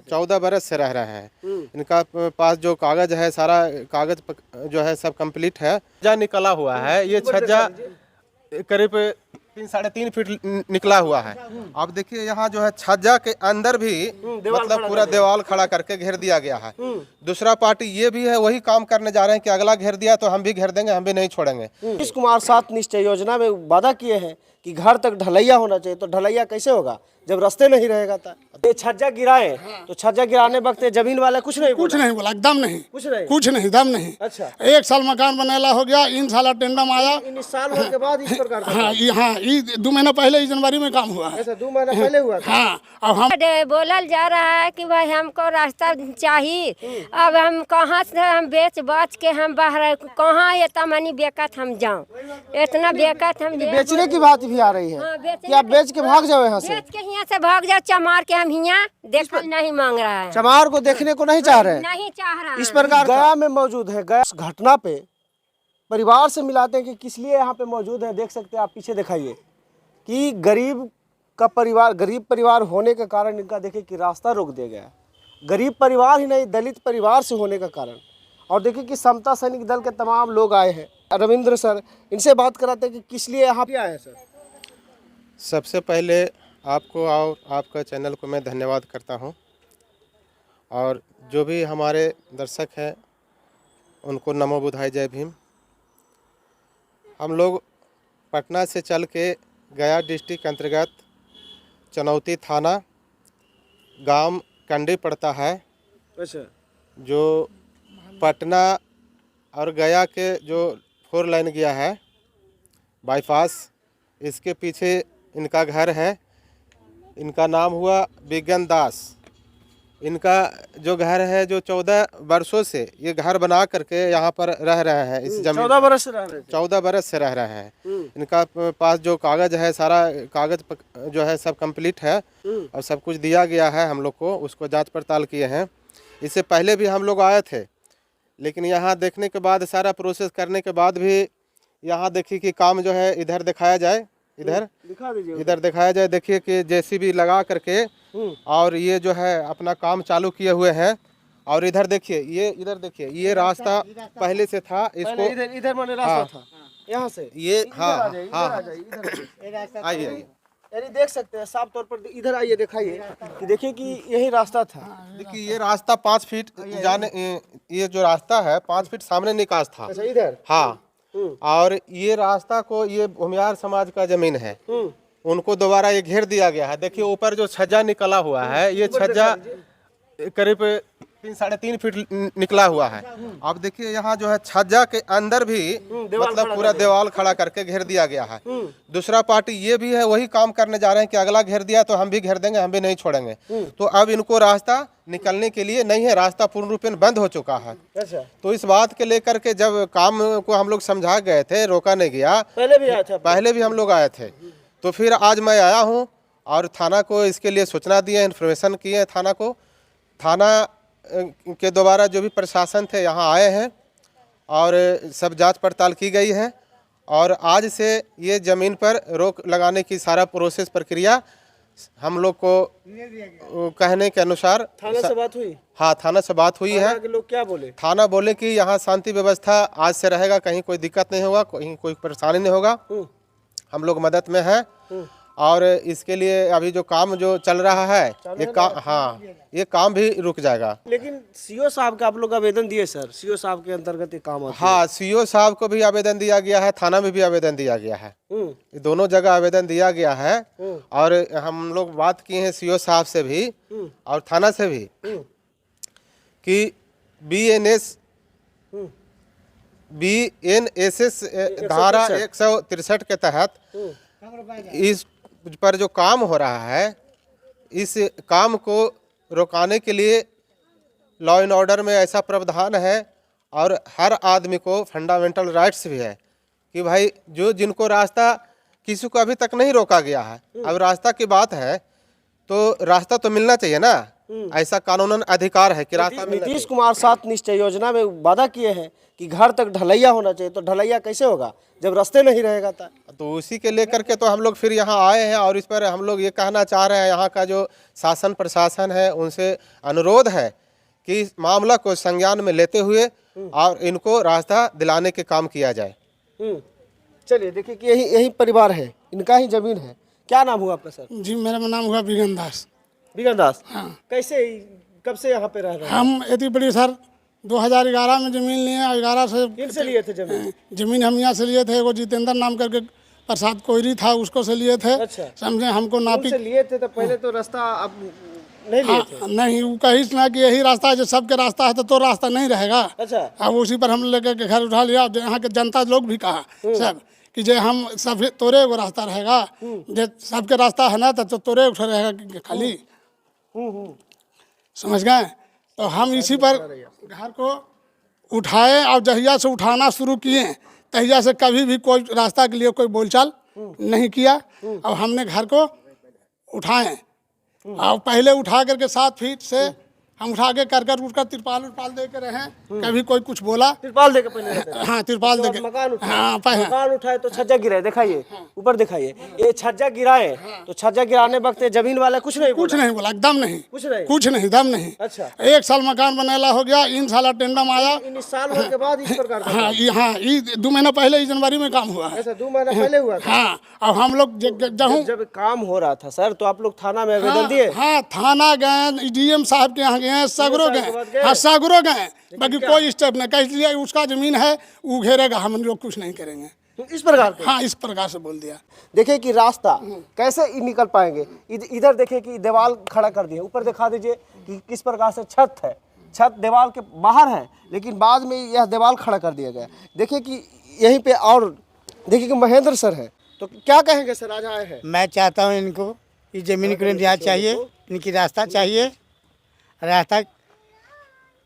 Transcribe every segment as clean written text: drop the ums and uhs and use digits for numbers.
14 बरस से रह रहे हैं। इनका पास जो कागज है, सारा कागज जो है सब कंप्लीट है। छज्जा निकला हुआ है, ये छज्जा करीब 3-3.5 फीट निकला हुआ है। अब देखिए यहाँ जो है छज्जा के अंदर भी मतलब पूरा दीवार खड़ा करके घेर दिया गया है। दूसरा पार्टी ये भी है, वही काम करने जा रहे हैं कि अगला घेर दिया तो हम भी घेर देंगे, हम भी नहीं छोड़ेंगे। नीतीश कुमार 7 निश्चय योजना में वादा किए हैं कि घर तक ढलैया होना चाहिए, तो ढलैया कैसे होगा जब रास्ते नहीं रहेगा? ये छज्जा गिराए तो छज्जा गिराने वक्त जमीन वाला कुछ नहीं बोला, एकदम नहीं, कुछ नहीं, दम नहीं। अच्छा, 1 साल मकान बनेला हो गया, इन साल टेंडम आया, इन साल के बाद इस प्रकार का हाँ, 2 महीना पहले जनवरी में काम हुआ है। ऐसा 2 महीना पहले हुआ था। हाँ, अब हम बोलल जा रहा है कि भाई हमको रास्ता चाहिए। अब हम कहाँ से हम बेच बाच के हम बाहर कहाँ इतना मनी बेकत हम जाऊँ, इतना बेकत हम बेचने की बात भी आ रही है कि आप बेच के भाग जाओ यहाँ से, बेच के यहाँ से भाग जाओ, चमार के हम यहाँ देख नहीं मांग रहा है, चमार को देखने को नहीं चाह रहे, नहीं चाह रहा इस प्रकार गया में मौजूद है। गया घटना पे परिवार से मिलाते हैं कि किस लिए यहाँ पे मौजूद है। देख सकते हैं आप, पीछे दिखाइए कि गरीब परिवार होने के कारण इनका देखिए कि रास्ता रोक दिया गया। गरीब परिवार ही नहीं, दलित परिवार से होने का कारण। और देखिए कि समता सैनिक दल के तमाम लोग आए हैं। रविंद्र सर, इनसे बात कराते हैं कि किस लिए यहाँ पे आए हैं। सर, सबसे पहले आपको और आपका चैनल को मैं धन्यवाद करता हूं, और जो भी हमारे दर्शक हैं उनको नमो बुधाय जय भीम। हम लोग पटना से चल के गया डिस्ट्रिक्ट अंतर्गत चनौती थाना गांव कंडी पड़ता है। अच्छा, जो पटना और गया के जो 4 लाइन गया है बाईपास, इसके पीछे इनका घर है। इनका नाम हुआ विज्ञान दास। इनका जो घर है, जो 14 वर्षों से ये घर बना करके यहाँ पर रह रहे हैं। इस जमीन 14 बरस से रह रहे थे। 14 बरस से रह रहे हैं। इनका पास जो कागज है, सारा कागज जो है सब कंप्लीट है और सब कुछ दिया गया है हम लोग को। उसको जांच पड़ताल किए हैं। इससे पहले भी हम लोग आए थे, लेकिन यहाँ देखने के बाद, सारा प्रोसेस करने के बाद भी यहाँ देखिए कि काम जो है इधर दिखाया जाए, इधर दिखा दीजिए, इधर दिखाया जाए। देखिए कि जेसीबी लगा करके और ये जो है अपना काम चालू किए हुए हैं। और इधर देखिए, इधर देखिए, ये रास्ता पहले से था। इसको इधर मैंने रास्ता था यहाँ से, ये हाँ हाँ आइए, यानी देख सकते हैं साफ तौर पर। इधर आइए, दिखाइए कि देखिए कि यही रास्ता था। देखिए ये रास्ता 5 फीट जाने, ये जो रास्ता है 5 फीट सामने निकास था। अच्छा, इधर हाँ, और ये रास्ता को, ये भूमियार समाज का जमीन है, उनको दोबारा ये घेर दिया गया है। देखिए ऊपर जो छज्जा निकला हुआ है, ये छज्जा करीब 3-3.5 फीट निकला हुआ है। अब देखिए यहाँ जो है छज्जा के अंदर भी मतलब पूरा दीवार खड़ा करके घेर दिया गया है। दूसरा पार्टी ये भी है, वही काम करने जा रहे हैं कि अगला घेर दिया तो हम भी घेर देंगे, हम भी नहीं छोड़ेंगे। तो अब इनको रास्ता निकलने के लिए नहीं है, रास्ता पूर्ण रूपेण बंद हो चुका है। अच्छा, तो इस बात के लेकर के जब काम को हम लोग समझा गए थे, रोका नहीं गया। पहले भी आया था, पहले भी हम लोग आए थे। तो फिर आज मैं आया हूँ और थाना को इसके लिए सूचना दिए, इन्फॉर्मेशन किए थाना को। थाना के द्वारा जो भी प्रशासन थे यहाँ आए हैं और सब जांच पड़ताल की गई है। और आज से ये ज़मीन पर रोक लगाने की सारा प्रोसेस प्रक्रिया हम लोग को कहने के अनुसार थाना से बात हुई। हाँ, थाना से बात हुई है। लोग क्या बोले? थाना बोले कि यहाँ शांति व्यवस्था आज से रहेगा, कहीं कोई दिक्कत नहीं होगा, कहीं कोई परेशानी नहीं होगा। हम लोग मदद में हैं। और इसके लिए अभी जो काम जो चल रहा है, ये काम, हाँ, ये काम भी रुक जाएगा। लेकिन सीओ साहब का आप लोग आवेदन दिए सर? सीओ साहब के अंतर्गत ये काम होता है? हाँ, सीओ साहब को भी आवेदन दिया गया है, थाना में भी आवेदन दिया गया है। दोनों जगह आवेदन दिया गया है। और हम लोग बात किए हैं सीओ साहब से भी और थाना से भी कि BNSS धारा 163 के तहत इस पर जो काम हो रहा है, इस काम को रोकाने के लिए लॉ एंड ऑर्डर में ऐसा प्रावधान है और हर आदमी को फंडामेंटल राइट्स भी है कि भाई जो जिनको रास्ता, किसी को अभी तक नहीं रोका गया है, अब रास्ता की बात है तो रास्ता तो मिलना चाहिए ना। ऐसा कानूनन अधिकार है कि रास्ता मिलना नीतीश कुमार 7 निश्चय योजना में वादा किए हैं कि घर तक ढलैया होना चाहिए, तो ढलैया कैसे होगा जब रास्ते नहीं रहेगा? तो उसी के लेकर के तो हम लोग फिर यहाँ आए हैं और इस पर हम लोग ये कहना चाह रहे हैं, यहाँ का जो शासन प्रशासन है उनसे अनुरोध है कि इस मामला को संज्ञान में लेते हुए और इनको रास्ता दिलाने के काम किया जाए। चलिए देखिए कि यही परिवार है, इनका ही जमीन है। क्या नाम हुआ आपका सर? जी मेरा नाम हुआ बिगन दास। बिगन दास, हाँ। कैसे कब से यहाँ पे रह रहे हैं? हम इतनी बड़ी सर 2011 में ज़मीन लिए और 11 से किन से लिए थे जमीन? ज़मीन हम यहाँ से लिए थे, वो जितेंद्र नाम करके प्रसाद कोयरी था, उसको से लिए थे। अच्छा। समझे, हमको नापी से लिए थे तो पहले तो रास्ता आप नहीं लिए थे? नहीं, वो कही ना कि यही रास्ता है, जो सबके रास्ता है तो रास्ता नहीं रहेगा। अच्छा। अब उसी पर हम लेकर के घर उठा लिया। यहाँ के जनता लोग भी कहा सब कि जे हम सब तोरे वो रास्ता रहेगा, जे सबके रास्ता है ना तो तोरे उठा रहेगा खाली। समझ गए? तो हम इसी पर घर को उठाए और जहिया से उठाना शुरू किए तहिया से कभी भी कोई रास्ता के लिए कोई बोलचाल नहीं किया। और हमने घर को उठाए और पहले उठा करके 7 फीट से हम उठा के कर उठकर तिरपाल दे के रहे। कभी कोई कुछ बोला, तिरपाल दे के पहले रहते थे? हाँ तिरपाल दे के। मकान उठाए? हाँ मकान उठाए तो छज्जा गिराए, दिखाइए ऊपर दिखाइए। ये छज्जा गिराए तो छज्जा गिराने वक्त जमीन वाले कुछ नहीं कुछ नहीं बोला, एकदम नहीं, कुछ नहीं दम नहीं। अच्छा। 1 साल मकान बनेला हो गया, इन साल टेंडम आया। इन साल भर के बाद इस प्रकार का? हाँ ये 2 महीना पहले ही जनवरी में काम हुआ है। ऐसा 2 महीना पहले हुआ था? हाँ, और हम लोग जब काम हो रहा था सर तो आप लोग थाना में आवेदन दिए? हाँ थाना गए, डीएम साहब के यहाँ गए, सगरो गए। हाँ सागरो गए, बाकी कोई स्टेप नहीं। कह दिया उसका जमीन है वो घेरेगा, हम लोग कुछ नहीं करेंगे। तो इस प्रकार के? हाँ इस प्रकार से बोल दिया। देखिए कि रास्ता कैसे निकल पाएंगे। इधर देखिए कि दीवार खड़ा कर दिए, ऊपर दिखा दीजिए कि किस प्रकार से छत है। छत दीवार के बाहर है लेकिन बाद में यह दीवार खड़ा कर दिया गया। देखिए कि यहीं पे और देखिए कि महेंद्र सर है, तो क्या कहेंगे सर? आज आए हैं। मैं चाहता हूँ इनको ये ज़मीन को न्याय चाहिए, इनकी रास्ता चाहिए, रास्ता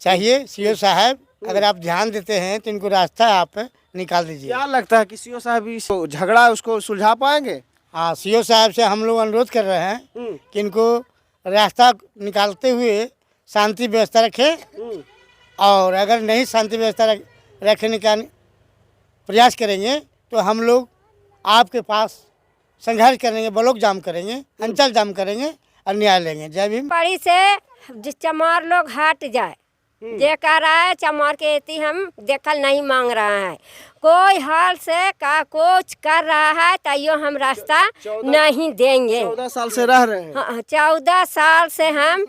चाहिए। सीओ साहब अगर आप ध्यान देते हैं तो इनको रास्ता आप निकाल दीजिए। क्या लगता है कि सीओ साहब इस झगड़ा उसको सुलझा पाएंगे? हाँ सीओ साहब से हम लोग अनुरोध कर रहे हैं कि इनको रास्ता निकालते हुए शांति व्यवस्था रखें, और अगर नहीं शांति व्यवस्था रखने का प्रयास करेंगे तो हम लोग आपके पास संघर्ष करेंगे, ब्लॉक जाम करेंगे, अंचल जाम करेंगे और न्याय लेंगे। जय भीम। पड़ी से चमार लोग हट जाए, जे कह रहा है चमार के एती हम देखल नहीं मांग रहा है। कोई हाल से का कुछ कर रहा है तैयो हम रास्ता नहीं देंगे। 14 साल से रह रहे हैं। हाँ 14 साल से हम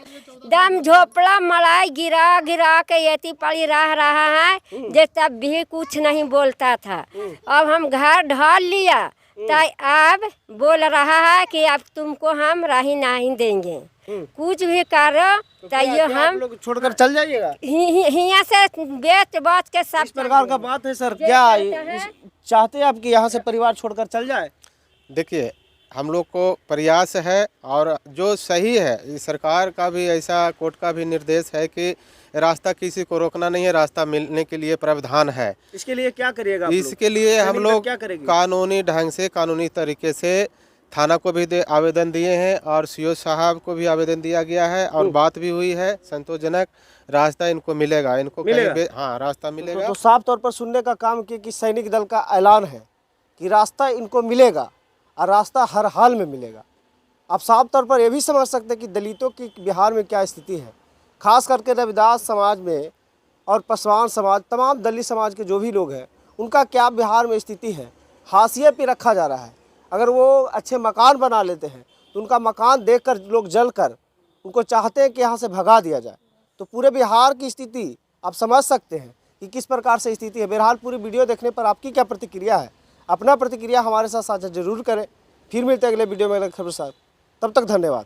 दम झोपड़ा मलाई गिरा गिरा के एती पड़ी रह रहा है, जे तब भी कुछ नहीं बोलता था। अब हम घर ढाल लिया तो अब बोल रहा है कि अब तुमको हम राही नहीं देंगे। कुछ भी करो तो ये हम लोग छोड़कर चल जाइएगा? यहाँ से बेच बाच के सब इस प्रकार का बात है सर। क्या चाहते हैं आप कि यहाँ से परिवार छोड़कर चल जाए? देखिए हम लोग को प्रयास है और जो सही है, इस सरकार का भी ऐसा, कोर्ट का भी निर्देश है कि रास्ता किसी को रोकना नहीं है, रास्ता मिलने के लिए प्रावधान है। इसके लिए क्या करिएगा? इसके लिए हम लोग क्या करेंगे? कानूनी ढंग से, कानूनी तरीके से थाना को भी आवेदन दिए हैं और सीओ साहब को भी आवेदन दिया गया है और बात भी हुई है। संतोषजनक रास्ता इनको मिलेगा, इनको कहीं हाँ रास्ता मिलेगा। तो साफ तौर पर सुनने का काम किया कि सैनिक दल का ऐलान है कि रास्ता इनको मिलेगा और रास्ता हर हाल में मिलेगा। आप साफ तौर पर यह भी समझ सकते हैं कि दलितों की बिहार में क्या स्थिति है, खास करके रविदास समाज में और पासवान समाज, तमाम दलित समाज के जो भी लोग हैं उनका क्या बिहार में स्थिति है। हाशिए पे रखा जा रहा है। अगर वो अच्छे मकान बना लेते हैं तो उनका मकान देखकर लोग जलकर उनको चाहते हैं कि यहाँ से भगा दिया जाए। तो पूरे बिहार की स्थिति आप समझ सकते हैं कि किस प्रकार से स्थिति है। बहरहाल पूरी वीडियो देखने पर आपकी क्या प्रतिक्रिया है? अपना प्रतिक्रिया हमारे साथ साझा जरूर करें। फिर मिलते हैं अगले वीडियो में अगले खबर साथ। तब तक धन्यवाद।